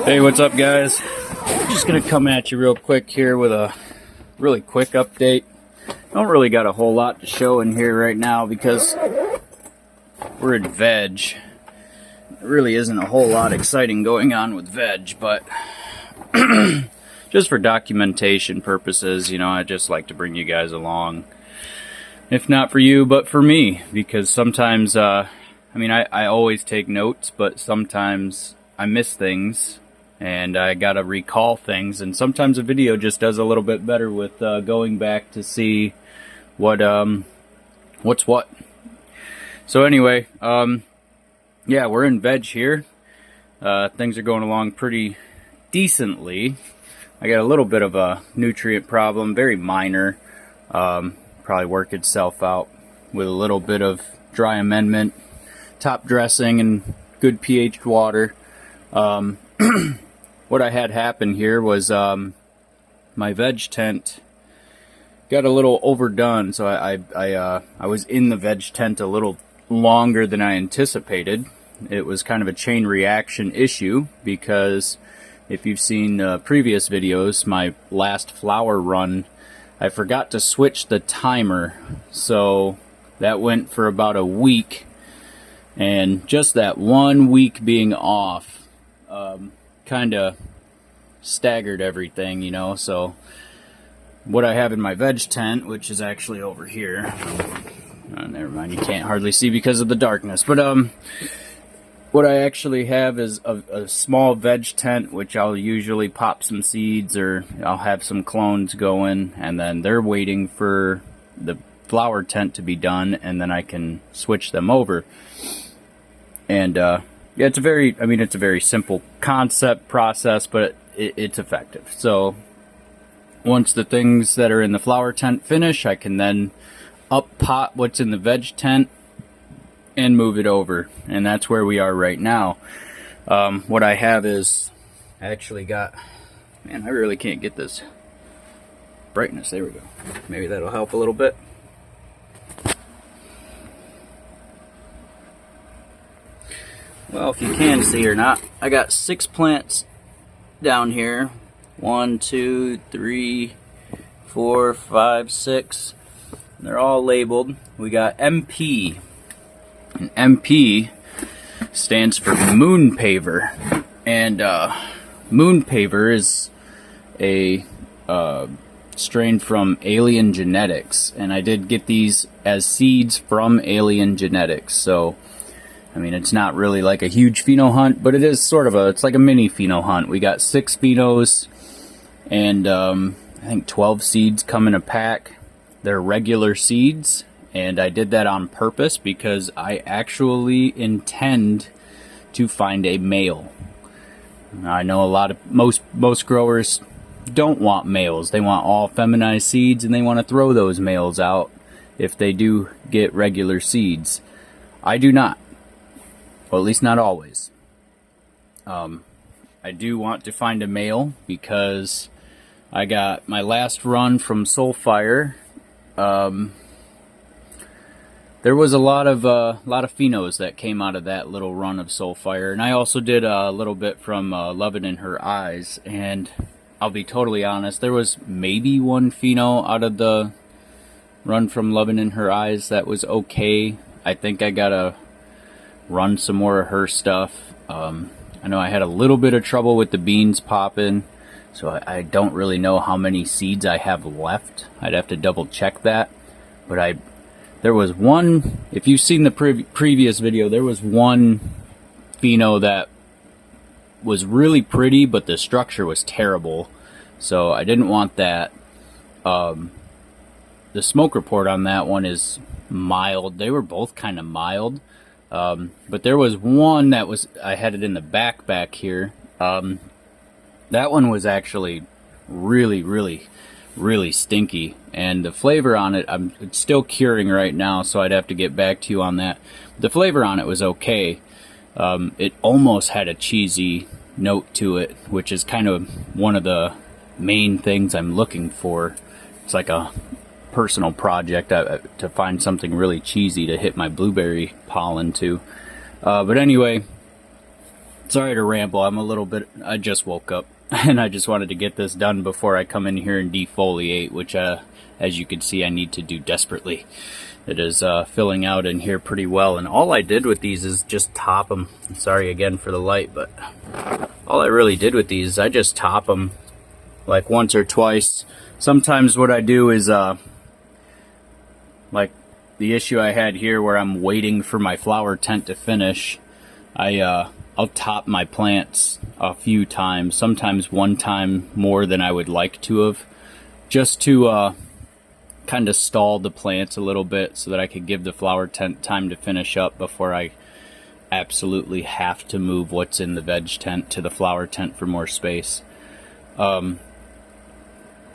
Hey, what's up, guys? Just gonna come at you real quick here with a really quick update. Don't really got a whole lot to show in here right now because we're in veg. There really isn't a whole lot exciting going on with veg, but just for documentation purposes, you know, I just like to bring you guys along. If not for you, but for me, because sometimes, I always take notes, but sometimes I miss things and I gotta recall things, and sometimes a video just does a little bit better with going back to see what's what. So anyway, yeah, we're in veg here. Things are going along pretty decently. I got a little bit of a nutrient problem, very minor. Probably work itself out with a little bit of dry amendment, top dressing, and good pH water. What I had happen here was my veg tent got a little overdone, so I was in the veg tent a little longer than I anticipated. It was kind of a chain reaction issue because if you've seen previous videos, my last flower run, I forgot to switch the timer, so that went for about a week, and just that 1 week being off kind of staggered everything, you know. So what I have in my veg tent, which is actually over here, never mind, you can't hardly see because of the darkness, but what I actually have is a small veg tent, which I'll usually pop some seeds, or I'll have some clones going, and then they're waiting for the flower tent to be done, and then I can switch them over. And yeah, it's a very simple concept process, but it's effective. So once the things that are in the flower tent finish, I can then up pot what's in the veg tent and move it over, and that's where we are right now. What I have is, I actually got, man, I really can't get this brightness. There we go. Maybe that'll help a little bit. Well, if you can see or not, I got 6 plants down here. 1, 2, 3, 4, 5, 6. They're all labeled. We got MP. And MP stands for Moon Paver. And Moon Paver is a strain from Alien Genetics. And I did get these as seeds from Alien Genetics. So I mean, it's not really like a huge pheno hunt, but it is sort of it's like a mini pheno hunt. We got 6 phenos, and I think 12 seeds come in a pack. They're regular seeds, and I did that on purpose because I actually intend to find a male. I know most growers don't want males. They want all feminized seeds, and they want to throw those males out if they do get regular seeds. I do not. Well, at least not always. I do want to find a male because I got my last run from Soulfire. There was a lot of phenos that came out of that little run of Soulfire, and I also did a little bit from Love It in Her Eyes. And I'll be totally honest, there was maybe one pheno out of the run from Love It in Her Eyes that was okay. I think I gotta run some more of her stuff. I know I had a little bit of trouble with the beans popping, so I don't really know how many seeds I have left. I'd have to double check that. But there was one, if you've seen the previous video, there was one pheno that was really pretty, but the structure was terrible, so I didn't want that. The smoke report on that one is mild. They were both kind of mild. But there was one that I had it in the back here. That one was actually really, really, really stinky. And the flavor on it, it's still curing right now, so I'd have to get back to you on that. The flavor on it was okay. It almost had a cheesy note to it, which is kind of one of the main things I'm looking for. It's like a personal project to find something really cheesy to hit my blueberry pollen to. But anyway, Sorry to ramble. I just woke up and I just wanted to get this done before I come in here and defoliate, which, as you can see, I need to do desperately. It is filling out in here pretty well, and all I did with these is just top them. Sorry again for the light, but all I really did with these is I just top them like once or twice. Sometimes what I do is like the issue I had here where I'm waiting for my flower tent to finish, I'll top my plants a few times, sometimes one time more than I would like to have, just to kind of stall the plants a little bit so that I could give the flower tent time to finish up before I absolutely have to move what's in the veg tent to the flower tent for more space. But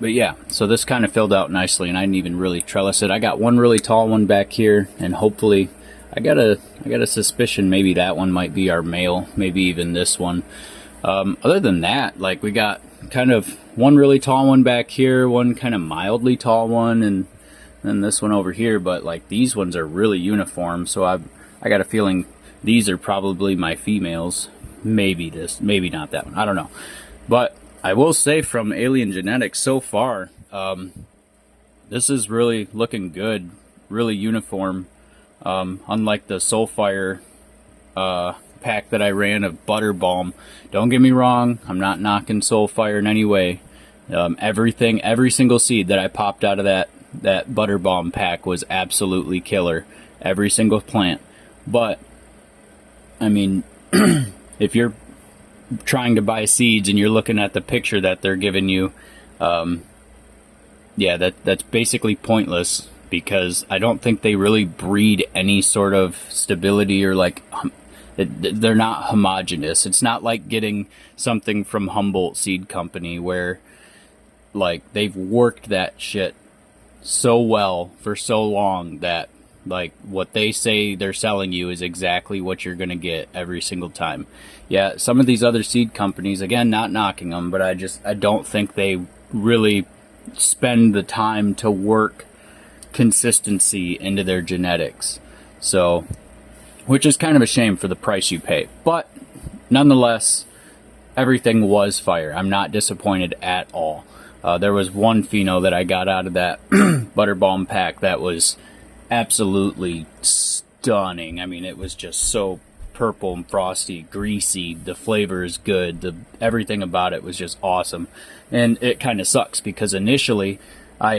yeah, so this kind of filled out nicely, and I didn't even really trellis it. I got one really tall one back here, and hopefully I got a suspicion maybe that one might be our male, maybe even this one. Other than that, like, we got kind of one really tall one back here, one kind of mildly tall one, and then this one over here. But like, these ones are really uniform, so I got a feeling these are probably my females. Maybe this, maybe not that one, I don't know. But I will say, from Alien Genetics so far, this is really looking good, really uniform. Unlike the Soulfire pack that I ran of Butter Balm. Don't get me wrong, I'm not knocking Soulfire in any way. Every single seed that I popped out of that Butter Balm pack was absolutely killer. Every single plant. But, I mean, if you're trying to buy seeds and you're looking at the picture that they're giving you, yeah, that's basically pointless, because I don't think they really breed any sort of stability, or like, they're not homogeneous. It's not like getting something from Humboldt Seed Company where, like, they've worked that shit so well for so long that, like, what they say they're selling you is exactly what you're gonna get every single time. Yeah, some of these other seed companies, again, not knocking them, but I don't think they really spend the time to work consistency into their genetics. So, which is kind of a shame for the price you pay. But nonetheless, everything was fire. I'm not disappointed at all. There was one pheno that I got out of that Butterbalm pack that was absolutely stunning. I mean, it was just so purple and frosty, greasy. The flavor is good. Everything about it was just awesome. And it kind of sucks because initially I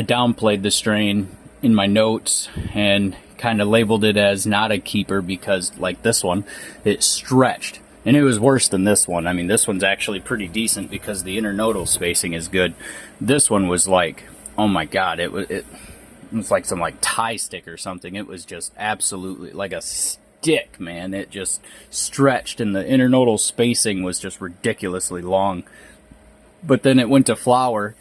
downplayed the strain in my notes and kind of labeled it as not a keeper because, like this one, it stretched. And it was worse than this one. I mean, this one's actually pretty decent because the internodal spacing is good. This one was like, oh my god, it was like some like tie stick or something. It was just absolutely like a stick, man. It just stretched, and the internodal spacing was just ridiculously long. But then it went to flower,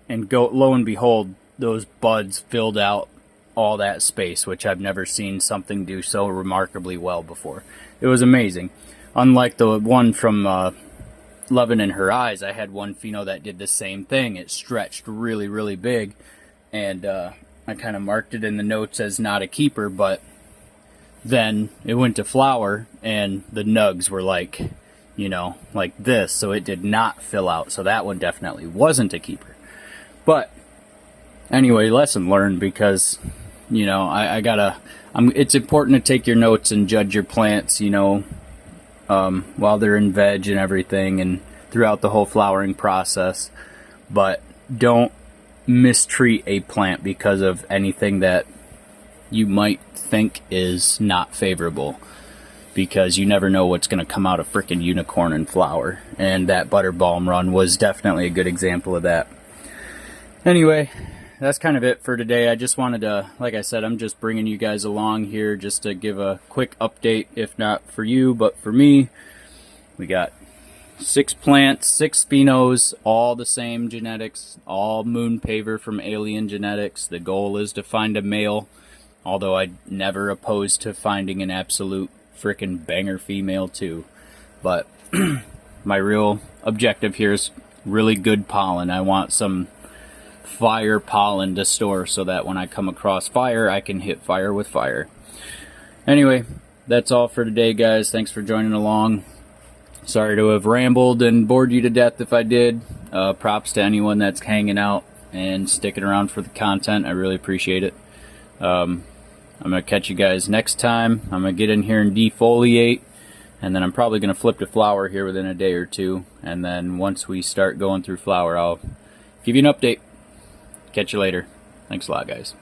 and lo and behold, those buds filled out all that space, which I've never seen something do so remarkably well before. It was amazing. Unlike the one from Lovin' in Her Eyes, I had one pheno that did the same thing. It stretched really, really big, and I kind of marked it in the notes as not a keeper, but then it went to flower, and the nugs were like, you know, like this, so it did not fill out. So that one definitely wasn't a keeper. But anyway, lesson learned, because, you know, it's important to take your notes and judge your plants, you know, while they're in veg and everything, and throughout the whole flowering process. But don't mistreat a plant because of anything that you might think is not favorable, because you never know what's going to come out of frickin' unicorn and flower. And that Butterbalm run was definitely a good example of that. Anyway, that's kind of it for today. I just wanted to, like I said, I'm just bringing you guys along here just to give a quick update, if not for you, but for me. We got 6 plants, 6 phenos, all the same genetics, all Moon Paver from Alien Genetics. The goal is to find a male, although I'm never opposed to finding an absolute frickin' banger female too. But my real objective here is really good pollen. I want some fire pollen to store so that when I come across fire, I can hit fire with fire. Anyway, that's all for today, guys. Thanks for joining along. Sorry to have rambled and bored you to death if I did. Props to anyone that's hanging out and sticking around for the content. I really appreciate it. I'm going to catch you guys next time. I'm going to get in here and defoliate, and then I'm probably going to flip to flower here within a day or two. And then once we start going through flower, I'll give you an update. Catch you later. Thanks a lot, guys.